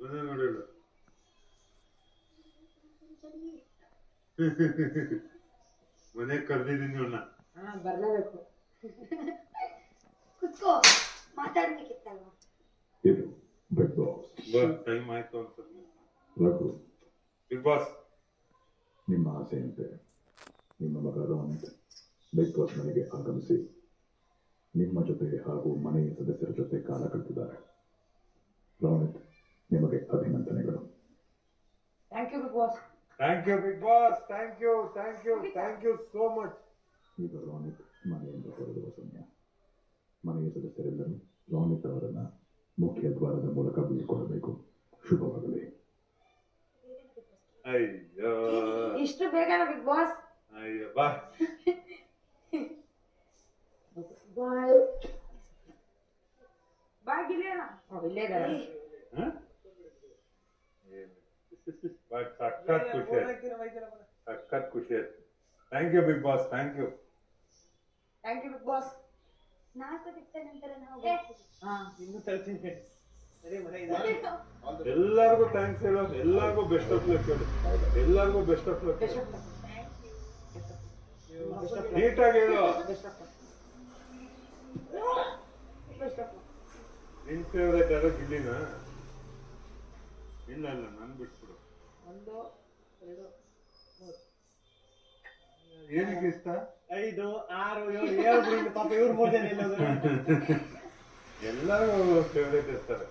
ಮನೆ ನೋಡಿಲ್ಲ. ಮನೆ ಕರೆದಿದ್ದೀನಿ ಅವನ್ನ. ಬರ್ಲೇಬೇಕು. ಕುತ್ಕೋ, ಮಾತಾಡ್ಬೇಕಿತ್ತಲ್ವಾ? ಇದು ಬಿಗ್ ಬಾಸ್. ಬಸ್ ಟೈಮ್ ಆಯ್ತು ಅನ್ಸುತ್ತೆ. ರಘು, ಬಿಗ್ ಬಾಸ್ ನಿಮ್ಮ ಆಸೆಯಂತೆ ನಿಮ್ಮ ಮಗ ರೋಹಿತ್ ಬಿಗ್ ಬಾಸ್ ಮನೆಗೆ ಆಗಮಿಸಿ ನಿಮ್ಮ ಜೊತೆ ಹಾಗೂ ಮನೆಯ ಸದಸ್ಯರ ಜೊತೆ ಕಾಲ ಕಳೆದಿದ್ದಾರೆ. ರೋಹಿತ್, ನಿಮಗೆ ಅಭಿನಂದನೆಗಳು. Thank you big boss. Thank you big boss. Thank you thank you thank you so much. ಈಗ ರೋಹಿತ್ ಮನೆಯಿಂದ ಹೊರಡುವ ಸಮಯ. ಮನೆಯ ಸದಸ್ಯರೆಲ್ಲರೂ ರೋಹಿತ್ ಅವರನ್ನ ಮುಖ್ಯ ದ್ವಾರದ ಮೂಲಕ ಬೀಳ್ಕೊಡಬೇಕು. ಶುಭವಾಗಲಿ. ಅಯ್ಯೋ ಇಷ್ಟು ಬೇಗನ ಬಿಗ್ ಬಾಸ್? ಅಯ್ಯೋ ಬಾ. ಬಾಯ್ ಬಾಯ್ ಗಿಲಿಯಣ್ಣ. ಇಲ್ಲೇ ಇದ್ದಾರೆ. ಬಟ್ ಸಖತ್ ಖುಷಿ ಆಯ್ತು. ಸಖತ್ ಖುಷಿ ಆಯ್ತು. Thank you big boss. Thank you. Thank you big boss. 4 ದಿವಸ ನಂತರ ನಾವು ಇನ್ನು ತರ್ತೀನಿ. ಎಲ್ಲರಿಗೂ ಥ್ಯಾಂಕ್ಸ್ ಹೇಳೋದು. ಎಲ್ಲರಿಗೂ ಬೆಸ್ಟ್ ಆಫ್ ಲಕ್ ಹೇಳಿ. ಎಲ್ಲರಿಗೂ ಬೆಸ್ಟ್ ಆಫ್ ಲಕ್. ನೀಟಾಗಿ ಹೇಳು. ನಿನ್ ಫೇವ್ರೇಟ್ ಯಾರೋ ಗಿಲ್ಲಿನ? ಇಲ್ಲ ಇಲ್ಲ, ನನ್ ಬಿಟ್ಬಿಡು. 1 2 3 ಏನಕ್ಕೆ ಇಷ್ಟ? 5 6 7 7 ಪಾಪ ಇವ್ರು 3 ಜನ ಎಲ್ಲರಿಗೂ ಎಲ್ಲರಿಗೂ ಫೇವ್ರೇಟ್ ಇರ್ತಾರೆ.